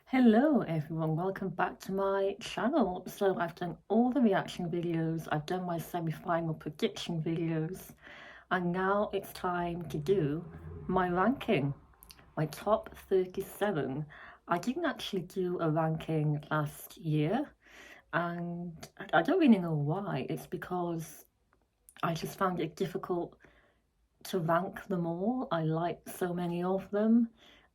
Hello everyone, welcome back to my channel. So I've done all the reaction videos, I've done my semi-final prediction videos, and now it's time to do my ranking, my top 37. I didn't actually do a ranking last year, and I don't really know why. It's because I just found it difficult to rank them all. I like so many of them,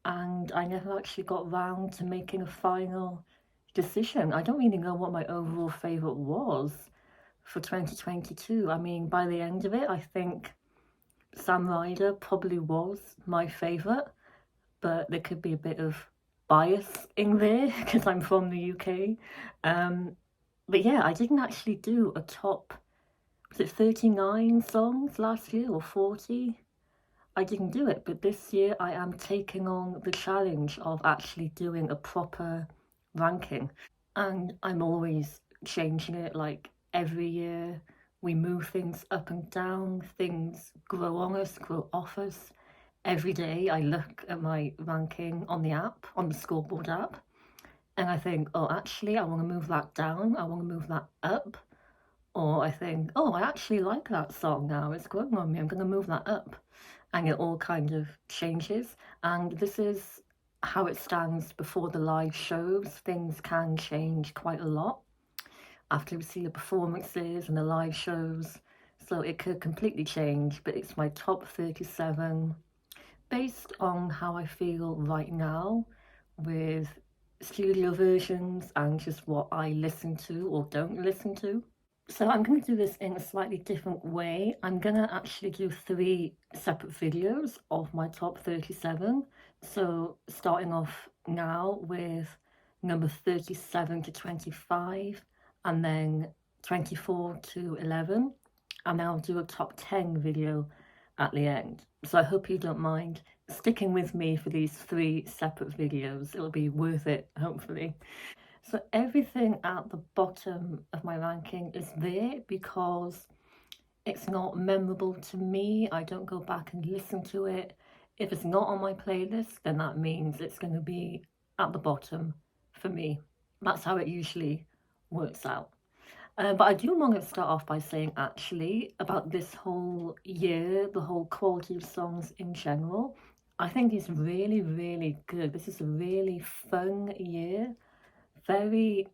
and I never actually got round to making a final decision. I don't really know what my overall favourite was for 2022. I mean, by the end of it, I think Sam Ryder probably was my favourite, but there could be a bit of bias in there because I'm from the UK. But yeah, I didn't actually do a top, was it 39 songs last year or 40? I didn't do it, but this year I am taking on the challenge of actually doing a proper ranking. And I'm always changing it, like every year we move things up and down, things grow on us, grow off us. Every day I look at my ranking on the app, on the scoreboard app, and I think, oh, actually, I want to move that down, I want to move that up. Or I think, oh, I actually like that song now, it's growing on me, I'm going to move that up. And it all kind of changes. And this is how it stands before the live shows. Things can change quite a lot after we see the performances and the live shows. So it could completely change, but it's my top 37 based on how I feel right now with studio versions and just what I listen to or don't listen to. So I'm going to do this in a slightly different way. I'm going to actually do 3 separate videos of my top 37. So starting off now with number 37 to 25, and then 24 to 11, and then I'll do a top 10 video at the end. So I hope you don't mind sticking with me for these 3 separate videos. It'll be worth it, hopefully. So everything at the bottom of my ranking is there because it's not memorable to me. I don't go back and listen to it. If it's not on my playlist, then that means it's going to be at the bottom for me. That's how it usually works out. But I do want to start off by saying actually about this whole year, the whole quality of songs in general, I think is really, really good. This is a really fun year. Very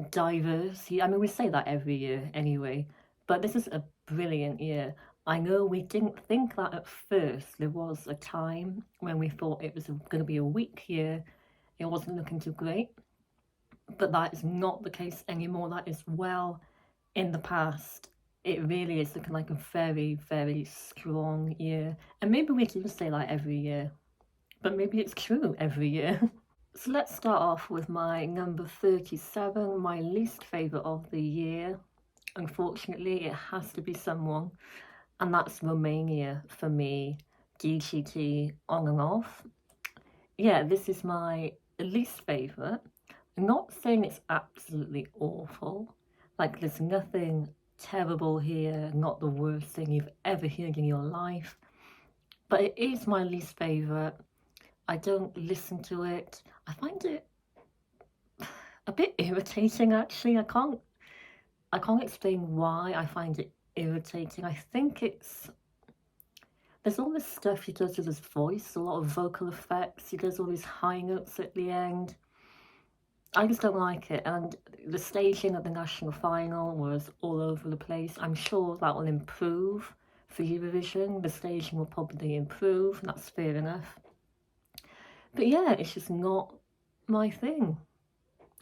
diverse. I mean, we say that every year anyway, but this is a brilliant year. I know we didn't think that at first. There was a time when we thought it was going to be a weak year. It wasn't looking too great, but that is not the case anymore. That is well in the past. It really is looking like a very, very strong year. And maybe we do say that every year, but maybe it's true every year. So let's start off with my number 37, my least favourite of the year. Unfortunately, it has to be someone, and that's Romania for me. DGT on and off. Yeah, this is my least favourite. I'm not saying it's absolutely awful. Like, there's nothing terrible here, not the worst thing you've ever heard in your life. But it is my least favourite. I don't listen to it. I find it a bit irritating, actually. I can't explain why I find it irritating. I think there's all this stuff he does with his voice, a lot of vocal effects. He does all these high notes at the end. I just don't like it. And the staging of the national final was all over the place. I'm sure that will improve for Eurovision. The staging will probably improve, and that's fair enough. But yeah, it's just not my thing.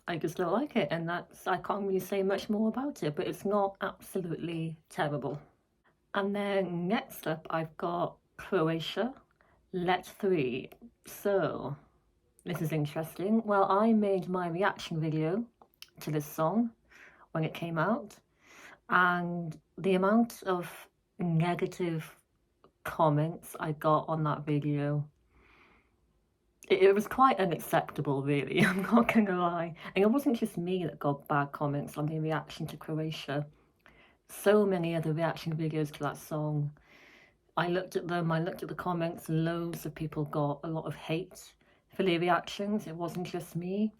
I just don't like it, and I can't really say much more about it, but it's not absolutely terrible. And then next up, I've got Croatia, Let 3. So, this is interesting. Well, I made my reaction video to this song when it came out, and the amount of negative comments I got on that video, it was quite unacceptable, really. I'm not gonna lie. And it wasn't just me that got bad comments on the reaction to Croatia. So many other reaction videos to that song. I looked at them, I looked at the comments, loads of people got a lot of hate for the reactions. It wasn't just me.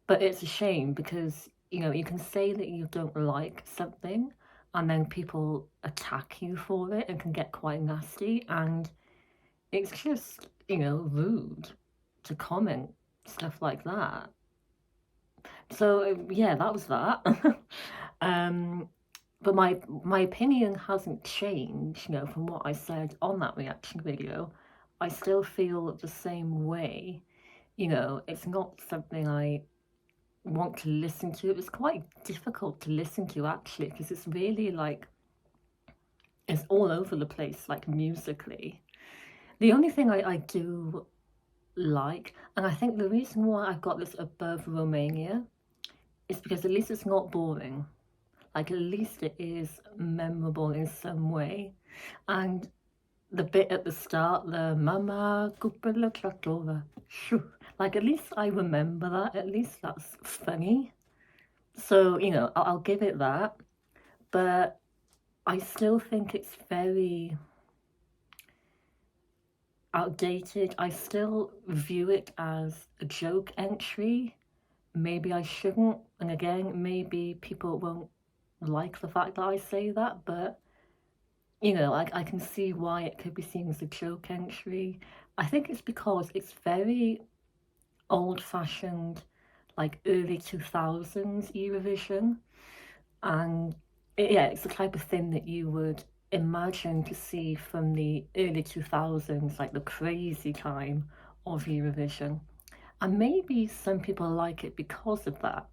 But it's a shame because, you can say that you don't like something and then people attack you for it and can get quite nasty. And it's just, rude to comment stuff like that. So, yeah, that was that. um, but my opinion hasn't changed, from what I said on that reaction video. I still feel the same way. It's not something I want to listen to. It was quite difficult to listen to actually because it's really like it's all over the place, like musically. The only thing I do like, and I think the reason why I've got this above Romania is because at least it's not boring. Like at least it is memorable in some way. And the bit at the start, the Mama Kupala Kratova, like at least I remember that. At least that's funny. So, I'll give it that. But I still think it's very outdated. I still view it as a joke entry. Maybe I shouldn't. And again, maybe people won't like the fact that I say that, but I can see why it could be seen as a joke entry. I think it's because it's very old-fashioned, like early 2000s Eurovision. And yeah, it's the type of thing that you would imagine to see from the early 2000s, like the crazy time of Eurovision. And maybe some people like it because of that,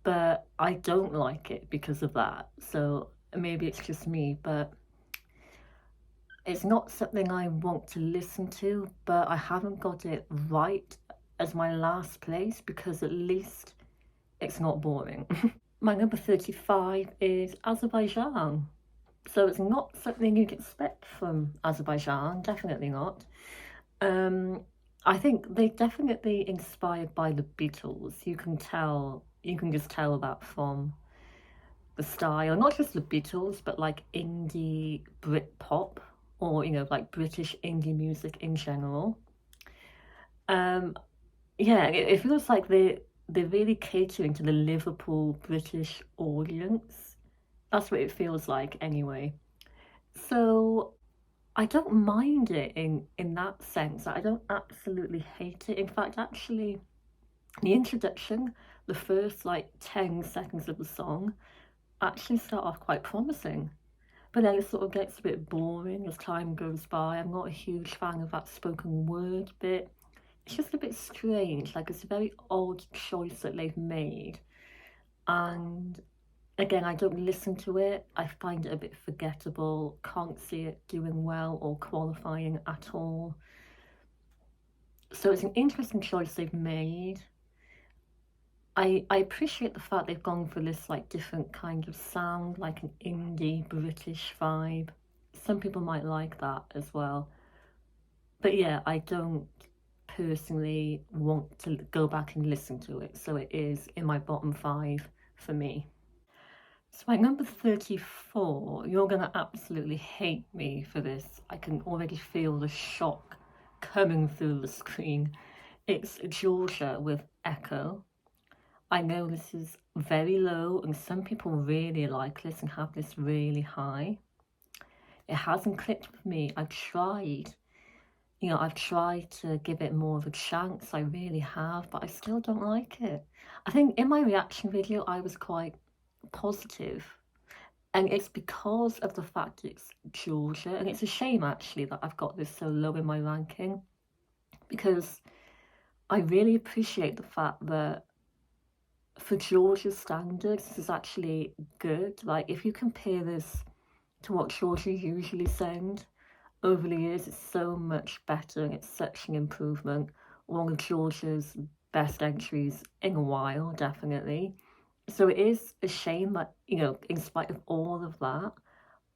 but I don't like it because of that. So maybe it's just me, but it's not something I want to listen to, but I haven't got it right as my last place because at least it's not boring. My number 35 is Azerbaijan. So it's not something you'd expect from Azerbaijan, definitely not. I think they definitely inspired by the Beatles. You can just tell that from the style, not just the Beatles, but like indie Brit pop or, like British indie music in general. Um, yeah, it feels like they're really catering to the Liverpool British audience. That's what it feels like anyway. So I don't mind it in that sense. I don't absolutely hate it. In fact, actually, the introduction, the first like 10 seconds of the song, actually start off quite promising. But then it sort of gets a bit boring as time goes by. I'm not a huge fan of that spoken word bit. It's just a bit strange. Like it's a very odd choice that they've made. And again, I don't listen to it. I find it a bit forgettable. Can't see it doing well or qualifying at all. So it's an interesting choice they've made. I appreciate the fact they've gone for this like different kind of sound, like an indie British vibe. Some people might like that as well. But yeah, I don't personally want to go back and listen to it. So it is in my bottom 5 for me. So my number 34, you're going to absolutely hate me for this. I can already feel the shock coming through the screen. It's Georgia with Echo. I know this is very low and some people really like this and have this really high. It hasn't clicked with me. I've tried to give it more of a chance. I really have, but I still don't like it. I think in my reaction video, I was quite positive. And it's because of the fact it's Georgia. And it's a shame, actually, that I've got this so low in my ranking. Because I really appreciate the fact that for Georgia's standards, this is actually good. Like, if you compare this to what Georgia usually send, over the years, it's so much better and it's such an improvement. One of Georgia's best entries in a while, definitely. So it is a shame that, in spite of all of that,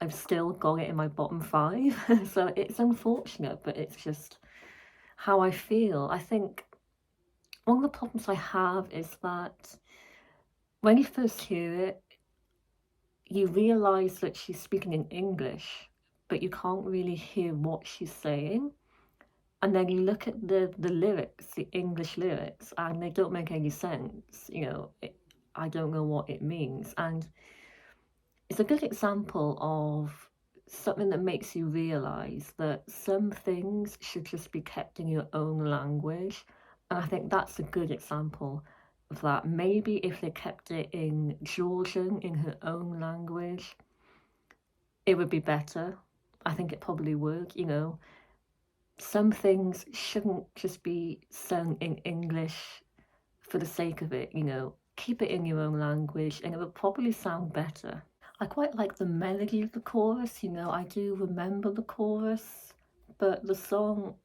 I've still got it in my bottom 5. So it's unfortunate, but it's just how I feel. I think one of the problems I have is that when you first hear it, you realise that she's speaking in English, but you can't really hear what she's saying. And then you look at the lyrics, the English lyrics, and they don't make any sense. I don't know what it means. And it's a good example of something that makes you realize that some things should just be kept in your own language. And I think that's a good example of that. Maybe if they kept it in Georgian, in her own language, it would be better. I think it probably would. Some things shouldn't just be sung in English for the sake of it. Keep it in your own language and it would probably sound better. I quite like the melody of the chorus. I do remember the chorus, but the song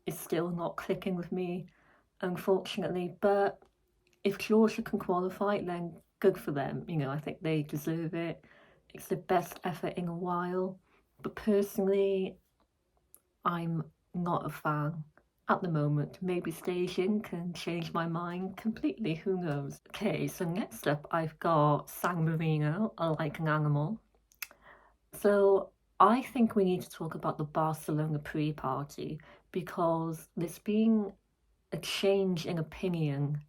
is still not clicking with me, unfortunately. But if Georgia can qualify, then good for them. I think they deserve it. It's the best effort in a while. But personally, I'm not a fan at the moment. Maybe staging can change my mind completely, who knows. Okay, so next up I've got San Marino, I Like an Animal. So I think we need to talk about the Barcelona pre-party because there's been a change in opinion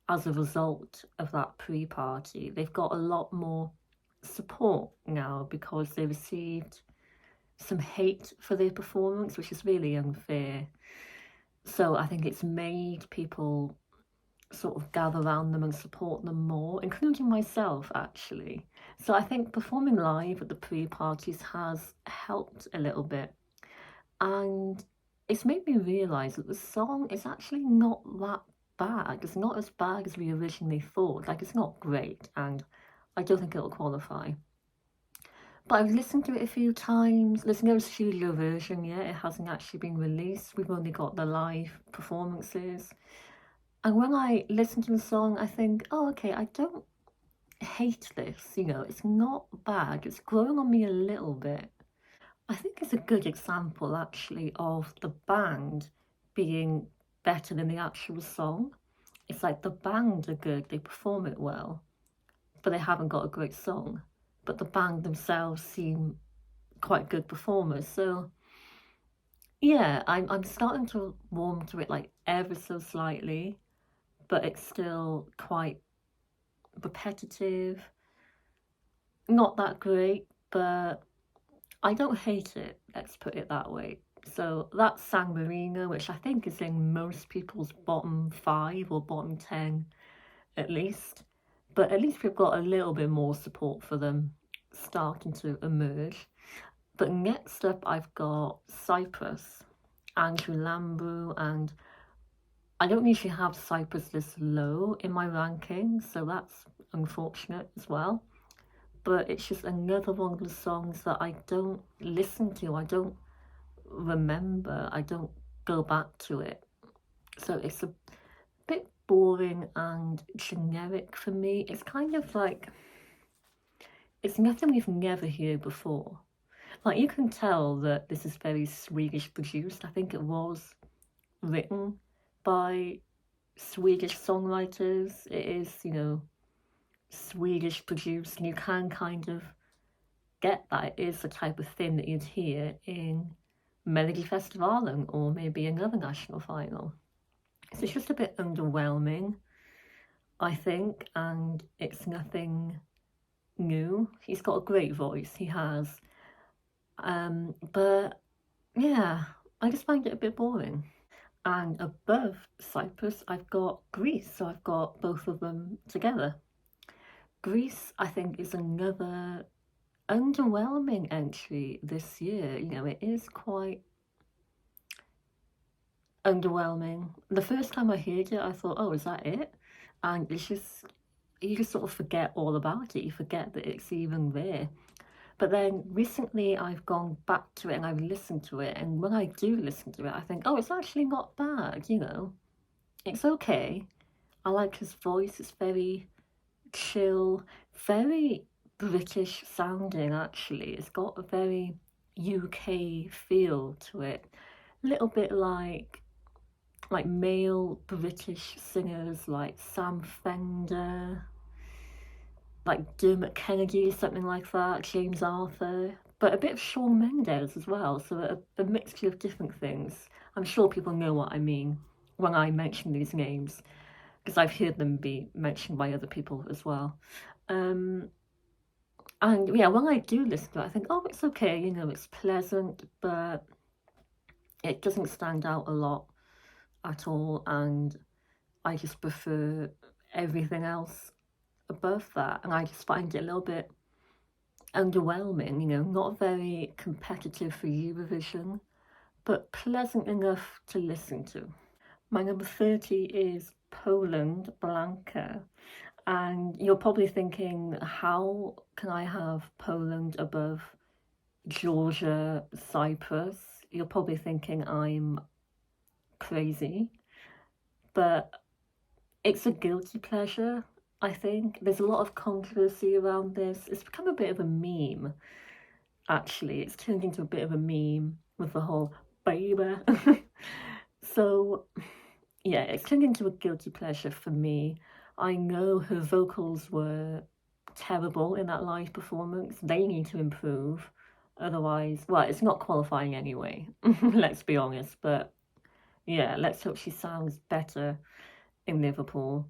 as a result of that pre-party. They've got a lot more support now because they received some hate for their performance, which is really unfair. So I think it's made people sort of gather around them and support them more, including myself actually. So I think performing live at the pre-parties has helped a little bit. And it's made me realise that the song is actually not that bad. It's not as bad as we originally thought. Like, it's not great, and I don't think it'll qualify. But I've listened to it a few times. There's no studio version yet. It hasn't actually been released. We've only got the live performances. And when I listen to the song, I think, oh, okay, I don't hate this. It's not bad. It's growing on me a little bit. I think it's a good example, actually, of the band being better than the actual song. It's like the band are good, they perform it well, but they haven't got a great song. But the band themselves seem quite good performers. So yeah, I'm starting to warm to it like ever so slightly, but it's still quite repetitive. Not that great, but I don't hate it, let's put it that way. So that's San Marino, which I think is in most people's bottom 5 or bottom 10 at least. But at least we've got a little bit more support for them starting to emerge. But next up I've got Cyprus, Andrew Lambu, and I don't usually have Cyprus this low in my rankings, so that's unfortunate as well. But it's just another one of the songs that I don't listen to, I don't remember, I don't go back to it. So it's a bit boring and generic for me. It's kind of like, it's nothing we've never heard before. Like, you can tell that this is very Swedish produced. I think it was written by Swedish songwriters. It is, Swedish produced, and you can kind of get that it is the type of thing that you'd hear in Melodifestivalen or maybe another national final. So it's just a bit underwhelming, I think, and it's nothing new. He's got a great voice, he has. But yeah, I just find it a bit boring. And above Cyprus, I've got Greece, so I've got both of them together. Greece, I think, is another underwhelming entry this year. It is quite underwhelming. The first time I heard it, I thought, oh, is that it? And it's just, you just sort of forget all about it. You forget that it's even there. But then recently I've gone back to it and I've listened to it. And when I do listen to it, I think, oh, it's actually not bad. It's okay. I like his voice. It's very chill, very British sounding, actually. It's got a very UK feel to it. A little bit like male British singers like Sam Fender, like Dermot Kennedy, something like that, James Arthur. but a bit of Shawn Mendes as well, so a mixture of different things. I'm sure people know what I mean when I mention these names, because I've heard them be mentioned by other people as well. Um, and yeah, when I do listen to it, I think, oh, it's okay, you know, it's pleasant, but it doesn't stand out a lot at all, and I just prefer everything else above that, and I just find it a little bit underwhelming, you know, not very competitive for Eurovision, but pleasant enough to listen to. My number 30 is Poland, Blanca. And you're probably thinking, how can I have Poland above Georgia, Cyprus? You're probably thinking I'm crazy, but it's a guilty pleasure, I think. There's a lot of controversy around this. It's become a bit of a meme, actually. It's turned into a bit of a meme with the whole baby. So, yeah, it's turned into a guilty pleasure for me. I know her vocals were terrible in that live performance. They need to improve. Otherwise, well, it's not qualifying anyway, let's be honest. But yeah, let's hope she sounds better in Liverpool.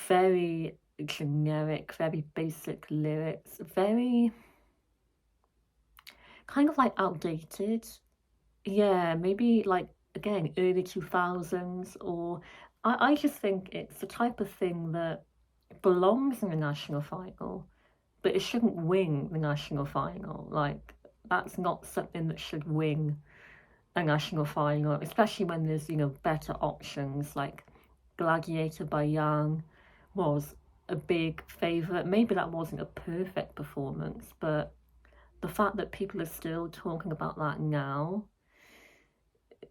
Very generic, very basic lyrics, very kind of like outdated. Yeah, maybe like again, early 2000s, or I just think it's the type of thing that belongs in the national final, but it shouldn't win the national final. Like, that's not something that should win a national final, especially when there's, you know, better options. Like Gladiator by Young was a big favourite. Maybe that wasn't a perfect performance, but the fact that people are still talking about that now,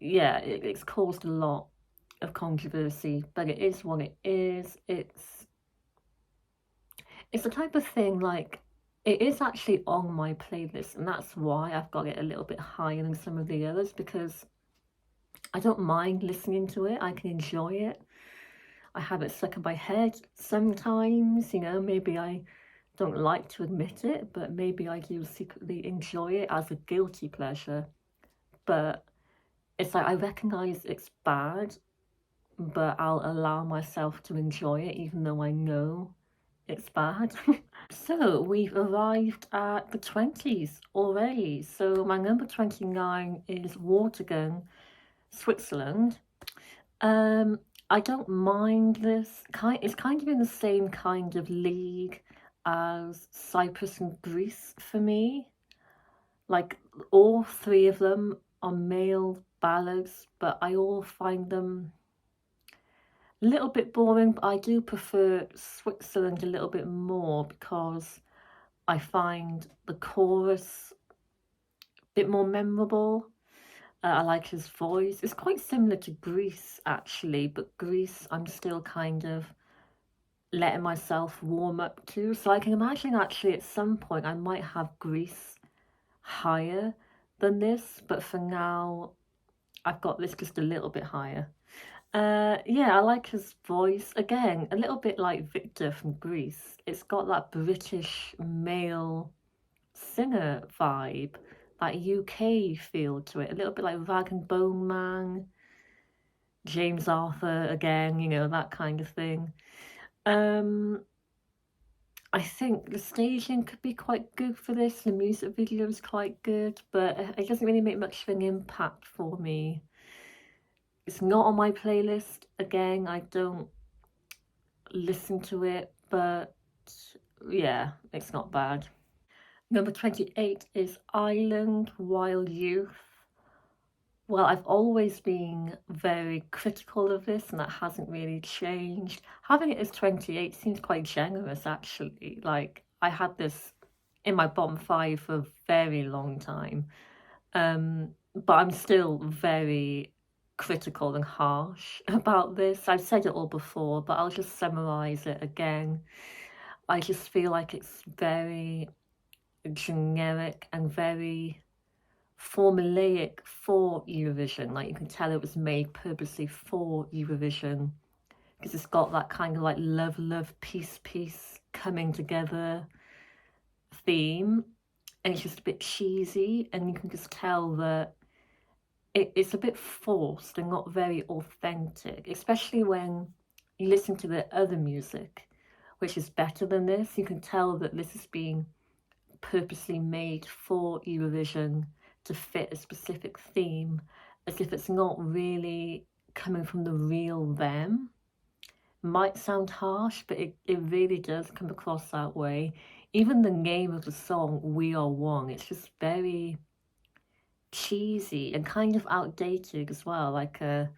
yeah, it's caused a lot of controversy, but it is what it is. It's the type of thing, like, it is actually on my playlist, and that's why I've got it a little bit higher than some of the others, because I don't mind listening to it. I can enjoy it. I have it stuck in my head sometimes, you know, maybe I don't like to admit it, but maybe I do secretly enjoy it as a guilty pleasure. But it's like I recognise it's bad, but I'll allow myself to enjoy it even though I know it's bad. So we've arrived at the 20s already. So my number 29 is Watergun, Switzerland. I don't mind this. It's kind of in the same kind of league as Cyprus and Greece for me. Like, all three of them are male ballads, but I all find them a little bit boring. But I do prefer Switzerland a little bit more because I find the chorus a bit more memorable. I like his voice. It's quite similar to Greece, actually, but Greece I'm still kind of letting myself warm up to. So I can imagine actually at some point I might have Greece higher than this, but for now I've got this just a little bit higher. Yeah, I like his voice. Again, a little bit like Victor from Greece. It's got that British male singer vibe, that UK feel to it, a little bit like Rag and Bone Man, James Arthur again, you know, that kind of thing. I think the staging could be quite good for this, the music video is quite good, but it doesn't really make much of an impact for me. It's not on my playlist. Again, I don't listen to it, but yeah, it's not bad. Number 28 is Island Wild Youth. Well, I've always been very critical of this, and that hasn't really changed. Having it as 28 seems quite generous, actually. Like, I had this in my bottom 5 for a very long time. But I'm still very critical and harsh about this. I've said it all before, but I'll just summarise it again. I just feel like it's very generic and very formulaic for Eurovision. Like, you can tell it was made purposely for Eurovision because it's got that kind of like love, love, peace, peace coming together theme. and it's just a bit cheesy, and you can just tell that it's a bit forced and not very authentic, especially when you listen to the other music, which is better than this. You can tell that this is being purposely made for Eurovision to fit a specific theme, as if it's not really coming from the real them. Might sound harsh, but it really does come across that way. Even the name of the song, We Are One, it's just very cheesy and kind of outdated as well, like a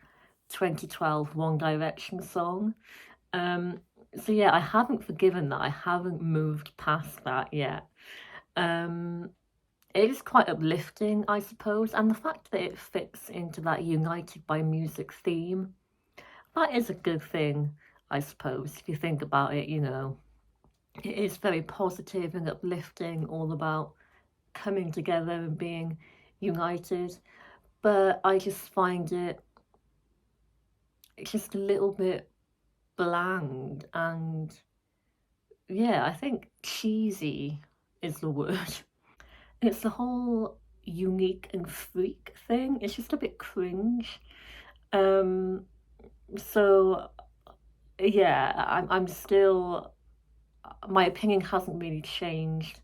2012 One Direction song. Um, so yeah, I haven't forgiven that. I haven't moved past that yet. Um, it is quite uplifting, I suppose, and the fact that it fits into that United by Music theme, that is a good thing, I suppose, if you think about it, you know. It is very positive and uplifting, all about coming together and being united, but I just find it's just a little bit bland, and yeah, I think cheesy is the word. It's the whole unique and freak thing. It's just a bit cringe. Um, so yeah, I'm still, my opinion hasn't really changed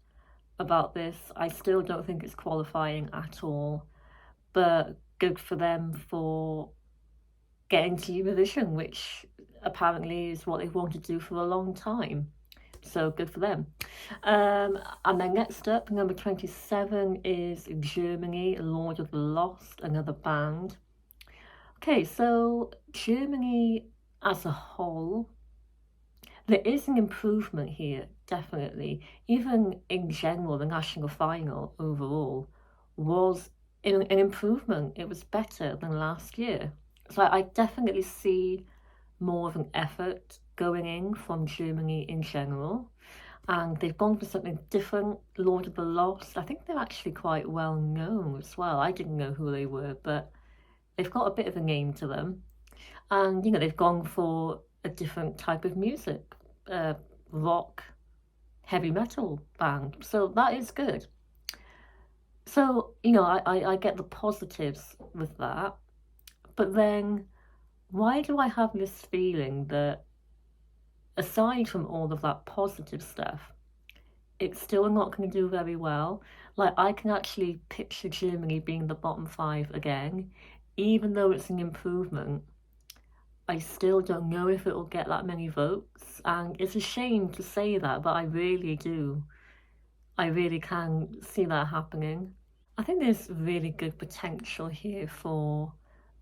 about this. I still don't think it's qualifying at all, but good for them for getting to Eurovision, which apparently is what they've wanted to do for a long time. So good for them. And then next up, number 27 is Germany, Lord of the Lost, another band. Okay, so Germany as a whole, there is an improvement here, definitely. Even in general, the national final overall was an improvement. It was better than last year. So I definitely see more of an effort going in from Germany in general. And they've gone for something different. Lord of the Lost, I think they're actually quite well known as well. I didn't know who they were, but they've got a bit of a name to them. And, you know, they've gone for a different type of music, uh, rock, heavy metal band. So that is good. So, you know, I get the positives with that. But then, why do I have this feeling that aside from all of that positive stuff, it's still not going to do very well? Like, I can actually picture Germany being the bottom five again, even though it's an improvement. I still don't know if it'll get that many votes, and it's a shame to say that, but I really do. I really can see that happening. I think there's really good potential here for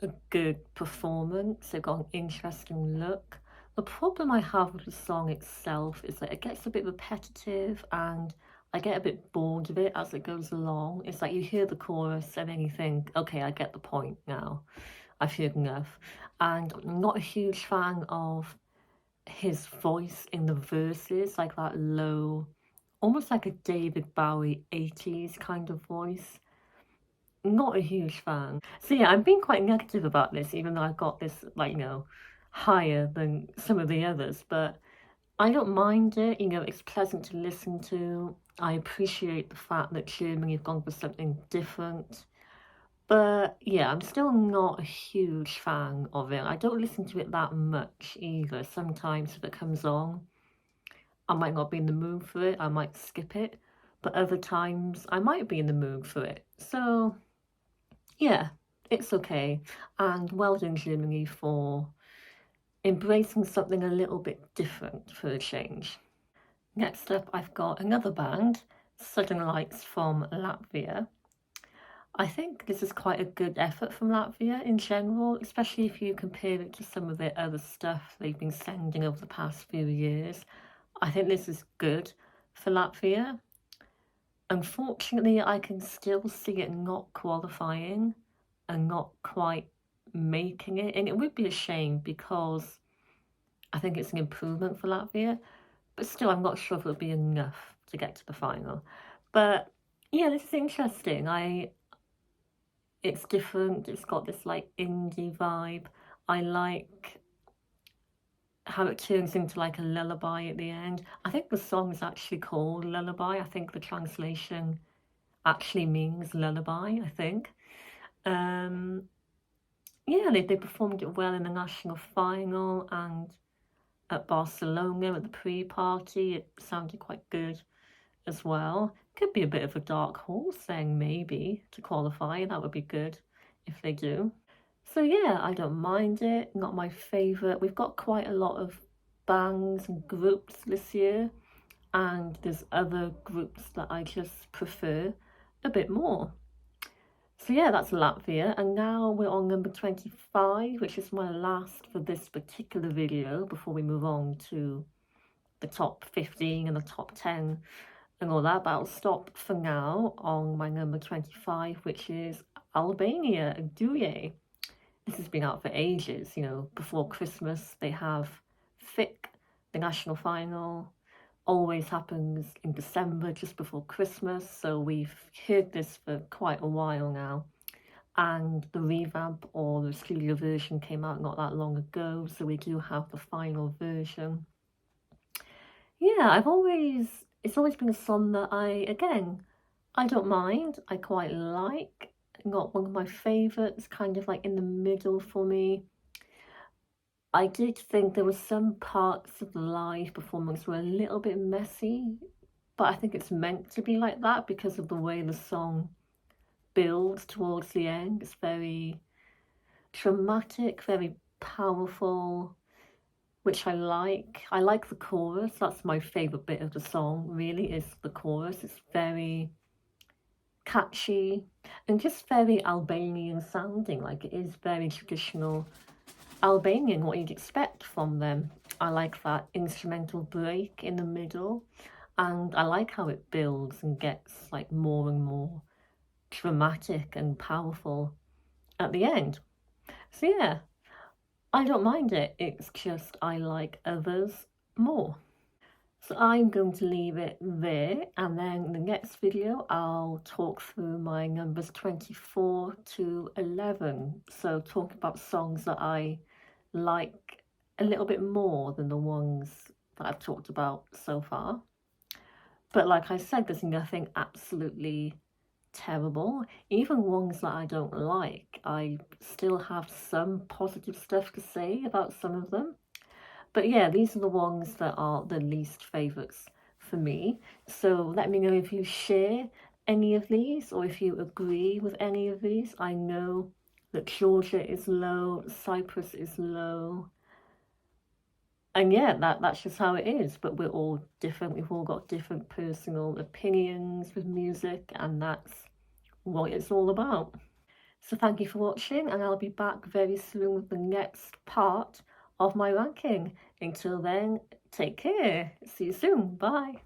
a good performance. They've got an interesting look. The problem I have with the song itself is that it gets a bit repetitive and I get a bit bored of it as it goes along. It's like you hear the chorus and then you think, okay, I get the point now. I've heard enough. And I'm not a huge fan of his voice in the verses, like that low, almost like a David Bowie 80s kind of voice. Not a huge fan. So yeah, I'm being quite negative about this, even though I've got this, like, you know, higher than some of the others, but I don't mind it. You know, it's pleasant to listen to. I appreciate the fact that Germany have gone for something different. But yeah, I'm still not a huge fan of it. I don't listen to it that much either. Sometimes if it comes on, I might not be in the mood for it. I might skip it. But other times, I might be in the mood for it. So yeah, it's okay. And well done, Germany, for embracing something a little bit different for a change. Next up, I've got another band, Southern Lights from Latvia. I think this is quite a good effort from Latvia in general, especially if you compare it to some of their other stuff they've been sending over the past few years. I think this is good for Latvia. Unfortunately, I can still see it not qualifying and not quite making it. And it would be a shame because I think it's an improvement for Latvia. But still, I'm not sure if it'll be enough to get to the final. But yeah, this is interesting. It's different. It's got this like indie vibe. I like how it turns into like a lullaby at the end. I think the song is actually called Lullaby. I think the translation actually means lullaby, I think. Um, yeah, they performed it well in the national final and at Barcelona at the pre-party. It sounded quite good as well. Could be a bit of a dark horse then, maybe, to qualify. That would be good if they do. So yeah, I don't mind it. Not my favourite. We've got quite a lot of bands and groups this year, and there's other groups that I just prefer a bit more. So yeah, that's Latvia, and now we're on number 25, which is my last for this particular video before we move on to the top 15 and the top 10 and all that, but I'll stop for now on my number 25, which is Albania, a duet. This has been out for ages, you know, before Christmas. They have Thick, the national final, always happens in December, just before Christmas, so we've heard this for quite a while now. And the revamp or the studio version came out not that long ago, so we do have the final version. Yeah, it's always been a song that I don't mind, I quite like. Not one of my favourites, kind of like in the middle for me. I did think there were some parts of the live performance were a little bit messy, but I think it's meant to be like that because of the way the song builds towards the end. It's very dramatic, very powerful, which I like. I like the chorus. That's my favourite bit of the song, really, is the chorus. It's very catchy and just very Albanian sounding, like it is very traditional Albanian, what you'd expect from them. I like that instrumental break in the middle, and I like how it builds and gets like more and more dramatic and powerful at the end. So yeah, I don't mind it, it's just I like others more. So I'm going to leave it there, and then in the next video I'll talk through my numbers 24 to 11. So talk about songs that I like a little bit more than the ones that I've talked about so far. But like I said, there's nothing absolutely terrible. Even ones that I don't like, I still have some positive stuff to say about some of them. But yeah, these are the ones that are the least favourites for me. So let me know if you share any of these or if you agree with any of these. I know that Georgia is low, Cyprus is low. And yeah, that's just how it is. But we're all different. We've all got different personal opinions with music, and that's what it's all about. So thank you for watching, and I'll be back very soon with the next part of my ranking. Until then, take care. See you soon. Bye.